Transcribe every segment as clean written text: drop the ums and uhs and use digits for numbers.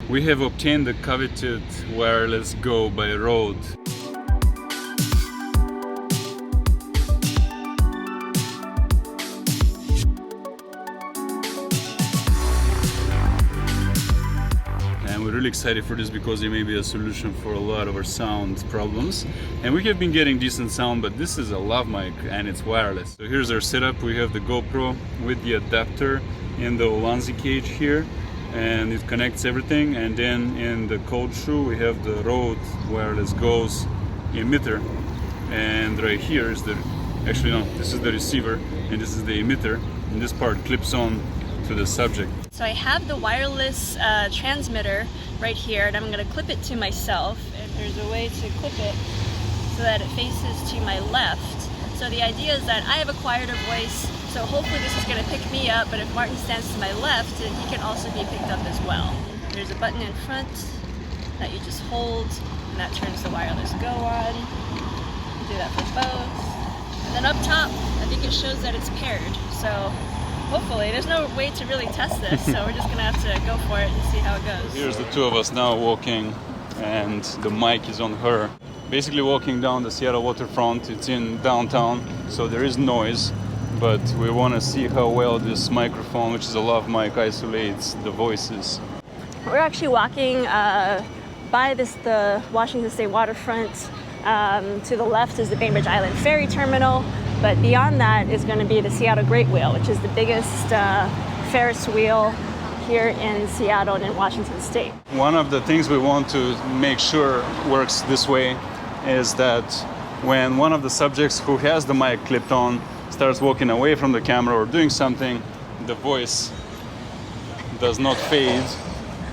We have obtained the coveted wireless Go by RØDE. And we're really excited for this because it may be a solution for a lot of our sound problems. And we have been getting decent sound, but this is a lav mic and it's wireless. So here's our setup. We have the GoPro with the adapter in the Ulanzi cage here, and it connects everything. And then in the cold shoe we have the RØDE wireless Go's emitter, and right here is the, actually no, this is the receiver and this is the emitter, and this part clips on to the subject. So I have the wireless transmitter right here, and I'm going to clip it to myself, and there's a way to clip it so that it faces to my left. So the idea is that I have acquired a voice, so hopefully this is going to pick me up, but if Martin stands to my left, then he can also be picked up as well. There's a button in front that you just hold, and that turns the wireless Go on. You do that for both. And then up top, I think it shows that it's paired. So hopefully, there's no way to really test this, so we're just gonna have to go for it and see how it goes. Here's the two of us now walking, and the mic is on her. Basically walking down the Seattle Waterfront. It's in downtown, so there is noise, but we want to see how well this microphone, which is a lav mic, isolates the voices. We're actually walking by the Washington State Waterfront. To the left is the Bainbridge Island Ferry Terminal, but beyond that is going to be the Seattle Great Wheel, which is the biggest Ferris wheel here in Seattle and in Washington State. One of the things we want to make sure works this way is that when one of the subjects who has the mic clipped on starts walking away from the camera or doing something, the voice does not fade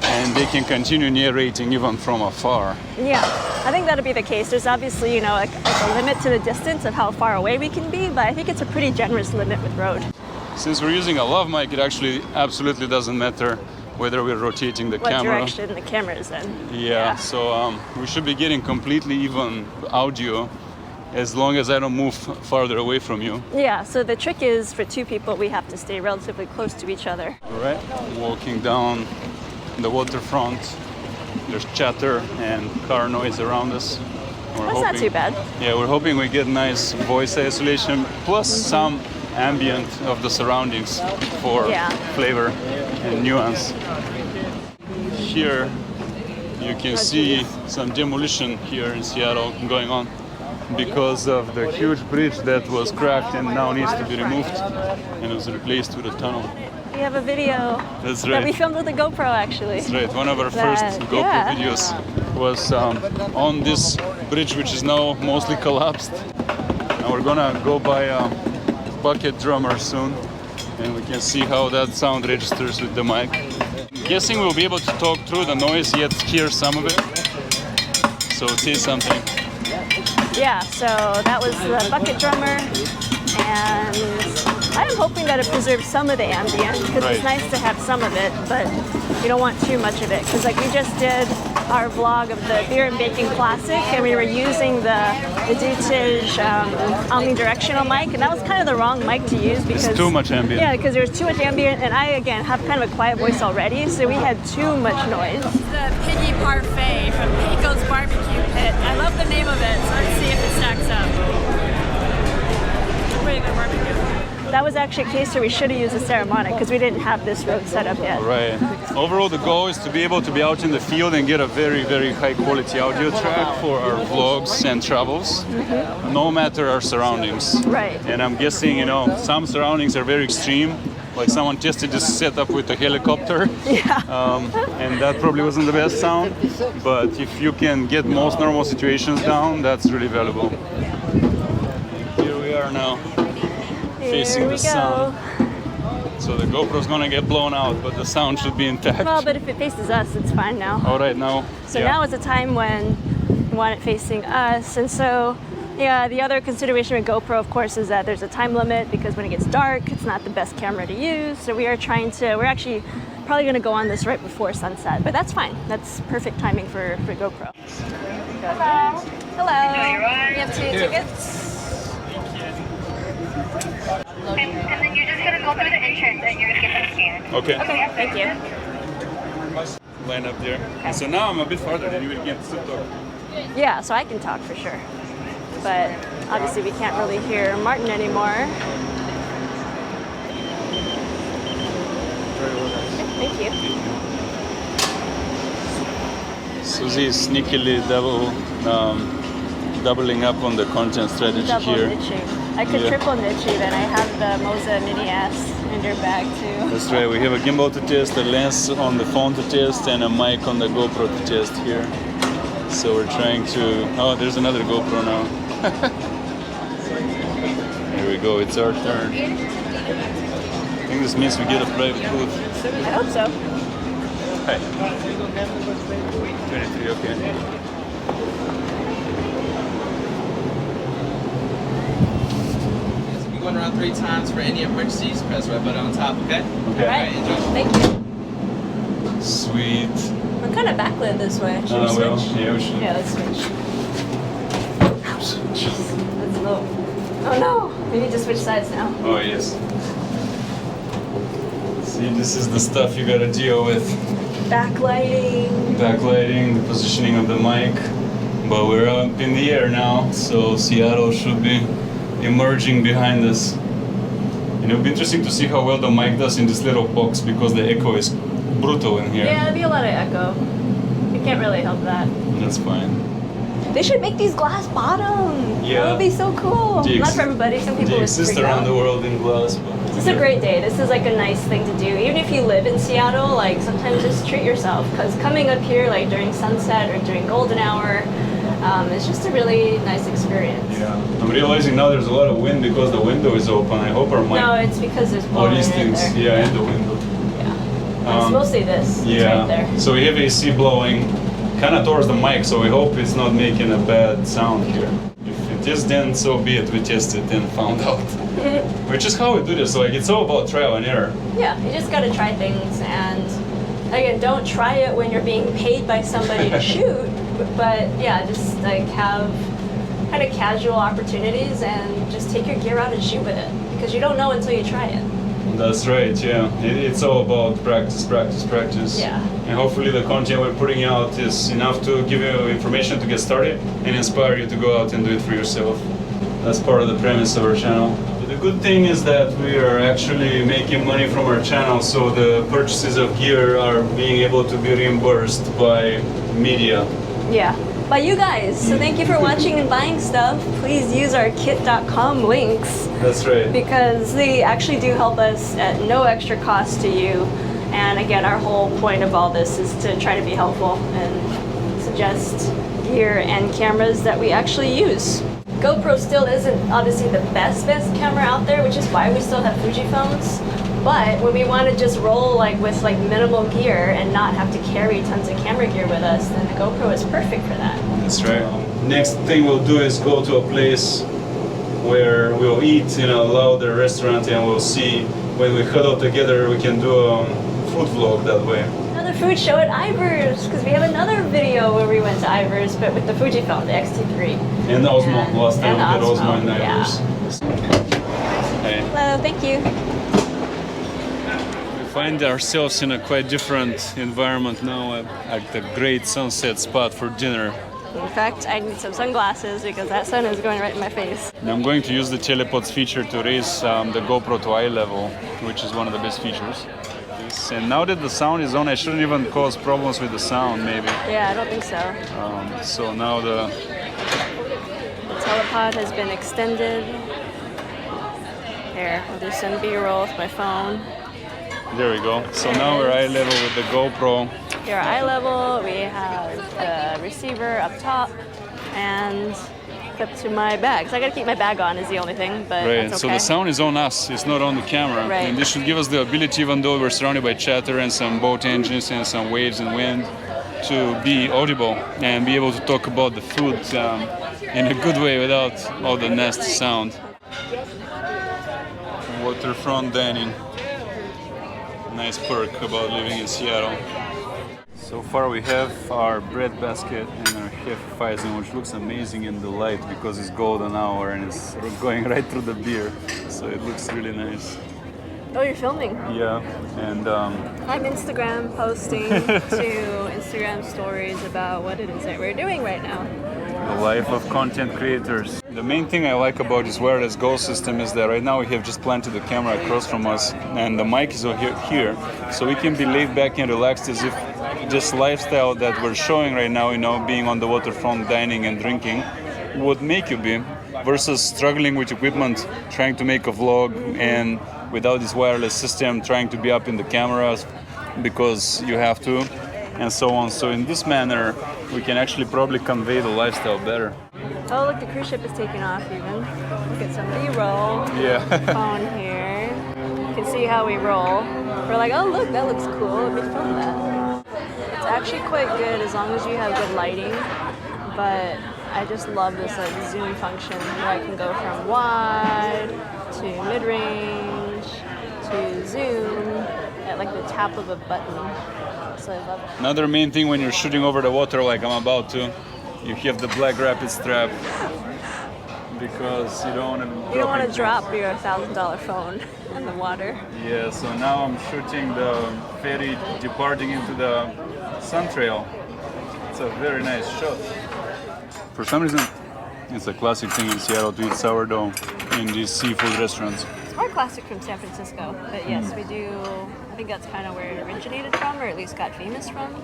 and they can continue narrating even from afar. Yeah, I think that'll be the case. There's obviously, like a limit to the distance of how far away we can be, but I think it's a pretty generous limit with RØDE. Since we're using a lav mic, it actually absolutely doesn't matter whether we're rotating the camera. What direction the camera is in. Yeah, so we should be getting completely even audio as long as I don't move farther away from you. Yeah, so the trick is for two people, we have to stay relatively close to each other. All right, walking down the waterfront. There's chatter and car noise around us. That's not too bad. Yeah, we're hoping we get nice voice isolation plus some ambient of the surroundings for flavor and nuance. Here you can see some demolition here in Seattle going on because of the huge bridge that was cracked and now needs to be removed and was replaced with a tunnel. We have a video that we filmed with the GoPro, actually. That's right. One of our first GoPro videos was on this bridge, which is now mostly collapsed. And we're gonna go by a bucket drummer soon, and we can see how that sound registers with the mic. Guessing we'll be able to talk through the noise, yet hear some of it. So say something. Yeah, so that was the bucket drummer, and I'm hoping that it preserves some of the ambient, because it's nice to have some of it, but you don't want too much of it. Because like we just did our vlog of the Beer and Baking Classic, and we were using the Dutige omnidirectional mic, and that was kind of the wrong mic to use because it's too much ambient. Yeah, because there was too much ambient, and I again have kind of a quiet voice already, so we had too much noise. The Piggy Parfait from Pico's Barbecue Pit. I love the name of it, so let's see if it stacks up. Pretty good barbecue. That was actually a case where we should have used a Ceramonic because we didn't have this RØDE set up yet. Right. Overall, the goal is to be able to be out in the field and get a very, very high quality audio track for our vlogs and travels, no matter our surroundings. Right. And I'm guessing, some surroundings are very extreme. Like someone tested this setup with a helicopter. Yeah. And that probably wasn't the best sound. But if you can get most normal situations down, that's really valuable. Here we are now. Facing the sun. So the GoPro's gonna get blown out, but the sound should be intact. Well, but if it faces us, it's fine now. All right, now. So now is a time when we want it facing us. And so, the other consideration with GoPro, of course, is that there's a time limit because when it gets dark, it's not the best camera to use. So we're actually probably gonna go on this right before sunset, but that's fine. That's perfect timing for GoPro. Hello. Hello. You have 2 tickets? And then you're just going to go through the entrance and you're going to get them scanned. Okay. Okay, thank you. line up there. Okay. And so now I'm a bit farther than you will get to talk. Yeah, so I can talk for sure. But obviously we can't really hear Martin anymore. Thank you. Susie is sneakily doubling up on the content strategy Double here. niching. I could Yeah. triple niche even. I have the Moza mini ass in your bag too. That's right, we have a gimbal to test, a lens on the phone to test, and a mic on the GoPro to test here. So we're trying to... Oh, there's another GoPro now. Here we go, it's our turn. I think this means we get a private booth. I hope so. Hi. 23, okay. Going around 3 times for any emergencies. Press right button on top, okay? Okay. All right. Enjoy. Thank you. Sweet. We're kind of backlit this way. Should we Well, switch? yeah, we should. Yeah, let's switch. That's low. Oh no! We need to switch sides now. Oh, yes. See, this is the stuff you gotta deal with. Backlighting. Backlighting, the positioning of the mic. But we're up in the air now, so Seattle should be emerging behind us. And it'll be interesting to see how well the mic does in this little box because the echo is brutal in here. Yeah, there'd be a lot of echo. You can't really help that. That's fine. They should make these glass bottom. Yeah. That would be so cool. They Not ex- for everybody. Some people They would exist freak around out. the world in glass. But It's a great day. This is like a nice thing to do. Even if you live in Seattle, like sometimes just treat yourself because coming up here like during sunset or during golden hour, it's just a really nice experience. Yeah. I'm realizing now there's a lot of wind because the window is open. I hope our mic... No, it's because there's all blowing these in things, there. yeah, in the window. Yeah. It's mostly this. It's Yeah. right there. So we have AC blowing kind of towards the mic, so we hope it's not making a bad sound here. If it is, then so be it. We tested and found out. Which is how we do this. Like, it's all about trial and error. Yeah, you just gotta try things, and again, don't try it when you're being paid by somebody to shoot. But yeah, just like have kind of casual opportunities and just take your gear out and shoot with it because you don't know until you try it. That's right, yeah. It's all about practice, practice, practice. Yeah. And hopefully the content we're putting out is enough to give you information to get started and inspire you to go out and do it for yourself. That's part of the premise of our channel. The good thing is that we are actually making money from our channel, so the purchases of gear are being able to be reimbursed by media. Yeah, by you guys. So thank you for watching and buying stuff. Please use our kit.com links That's right. because they actually do help us at no extra cost to you. And again, our whole point of all this is to try to be helpful and suggest gear and cameras that we actually use. GoPro still isn't obviously the best camera out there, which is why we still have Fujiphones. But when we want to just roll like with like minimal gear and not have to carry tons of camera gear with us, then the GoPro is perfect for that. That's right. Next thing we'll do is go to a place where we'll eat in a louder restaurant, and we'll see when we huddle together we can do a food vlog that way. Another food show at Ivers, because we have another video where we went to Ivers, but with the Fujifilm, the X-T3. And Osmo, And- last time and we did Osmo and Osmo, Ivers. Hey. Hello, thank you. We find ourselves in a quite different environment now at the great sunset spot for dinner. In fact, I need some sunglasses because that sun is going right in my face. And I'm going to use the telepods feature to raise the GoPro to eye level, which is one of the best features. And now that the sound is on, I shouldn't even cause problems with the sound, maybe. Yeah, I don't think so. So now the telepod has been extended. Here, I'll do some B-roll with my phone. There we go. So now we're eye level with the GoPro. Here, eye level, we have the receiver up top and clip to my bag. So I gotta keep my bag on is the only thing, but Right, that's so okay. the sound is on us, it's not on the camera. Right. And this should give us the ability, even though we're surrounded by chatter and some boat engines and some waves and wind, to be audible and be able to talk about the food in a good way without all the nasty sound. Waterfront dining. Nice perk about living in Seattle. So far we have our bread basket and our Hefeweizen, which looks amazing in the light because it's golden hour and it's going right through the beer. So it looks really nice. Oh, you're filming? Yeah, and I'm Instagram posting to Instagram stories about what it is that we're doing right now. the life of content creators. The main thing I like about this wireless Go system is that right now we have just planted the camera across from us and the mic is over here, so we can be laid back and relaxed as if this lifestyle that we're showing right now, you know, being on the waterfront, dining and drinking, would make you be, versus struggling with equipment, trying to make a vlog and without this wireless system, trying to be up in the cameras because you have to, and so on. So in this manner, we can actually probably convey the lifestyle better. Oh, look, the cruise ship is taking off even. Look at some B-roll. Yeah. Phone here. You can see how we roll. We're like, oh, look, that looks cool. Let me film that. It's actually quite good as long as you have good lighting, but I just love this like zoom function where I can go from wide to mid-range to zoom at like the tap of a button. So I love it. Another main thing when you're shooting over the water like I'm about to, you have the black rapid strap because you don't want to drop your $1,000 phone in the water. Yeah, so now I'm shooting the ferry departing into the sun trail. It's a very nice shot. For some reason, it's a classic thing in Seattle to eat sourdough in these seafood restaurants. It's more classic from San Francisco, but yes, we do. I think that's kind of where it originated from, or at least got famous from.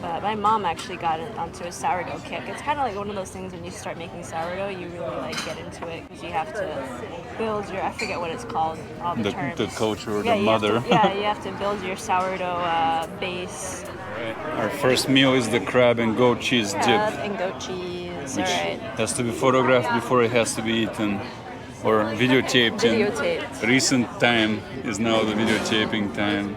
But my mom actually got onto a sourdough kick. It's kind of like one of those things when you start making sourdough, you really like get into it because you have to build your, I forget what it's called, all the terms. The culture, or yeah, the mother. You have to build your sourdough base. Our first meal is the crab and goat cheese dip, Crab and goat cheese, which all right. has to be photographed before it has to be eaten, or videotaped. Videotaped. In recent time is now the videotaping time.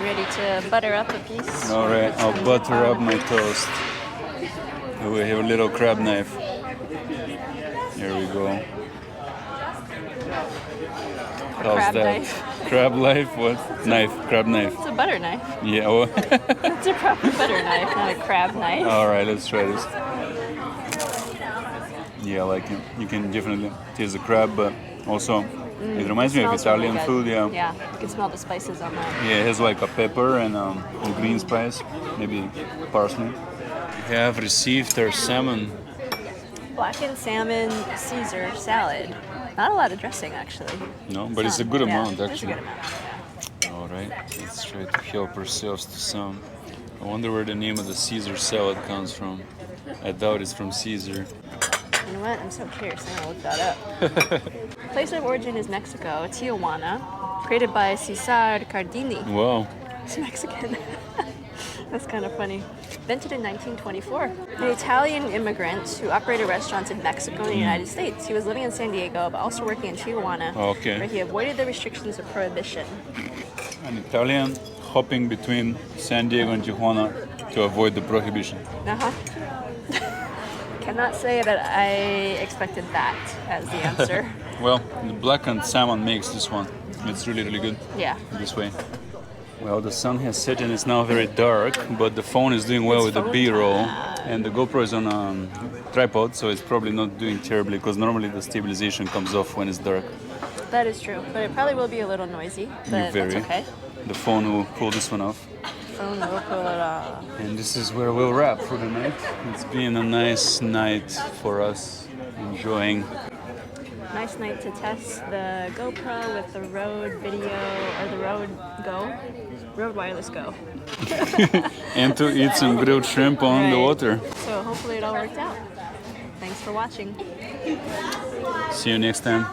Ready to butter up a piece? All right, I'll butter up my toast. We have a little crab knife. Here we go. How's crab that? knife. Crab knife? What? Knife. Crab knife. It's a butter knife. Yeah. Oh. It's a proper butter knife, not a crab knife. All right, let's try this. Yeah, I like it. You can definitely taste the crab, but also it reminds me of Italian really food. Yeah. Yeah, you can smell the spices on that. Yeah, it has like a pepper and a green spice, maybe parsley. We have received our salmon. Blackened salmon Caesar salad. Not a lot of dressing, actually. No, but it's a good amount, It's a actually. good amount. All right, let's try to help ourselves to some. I wonder where the name of the Caesar salad comes from. I doubt it's from Caesar. You know what? I'm so curious. I'm gonna look that up. Place of origin is Mexico, Tijuana. Created by Cesar Cardini. Wow. It's Mexican. That's kind of funny. Invented in 1924. An Italian immigrant who operated restaurants in Mexico and the United States. He was living in San Diego, but also working in Tijuana, Okay. where he avoided the restrictions of prohibition. An Italian hopping between San Diego and Tijuana to avoid the prohibition. Uh-huh. Cannot say that I expected that as the answer. Well, the blackened salmon makes this one. It's really, really good. Yeah. This way. Well, the sun has set and it's now very dark, but the phone is doing well with the B-roll, and the GoPro is on a tripod, so it's probably not doing terribly because normally the stabilization comes off when it's dark. That is true, but it probably will be a little noisy, but Very. that's okay. The phone will pull this one off. Phone will pull it off. And this is where we'll wrap for the night. It's been a nice night for us, enjoying. Nice night to test the GoPro with the Rode video, or the Rode Go, Rode Wireless Go. And to eat some grilled shrimp on the Right. water. So hopefully it all worked out. Thanks for watching. See you next time.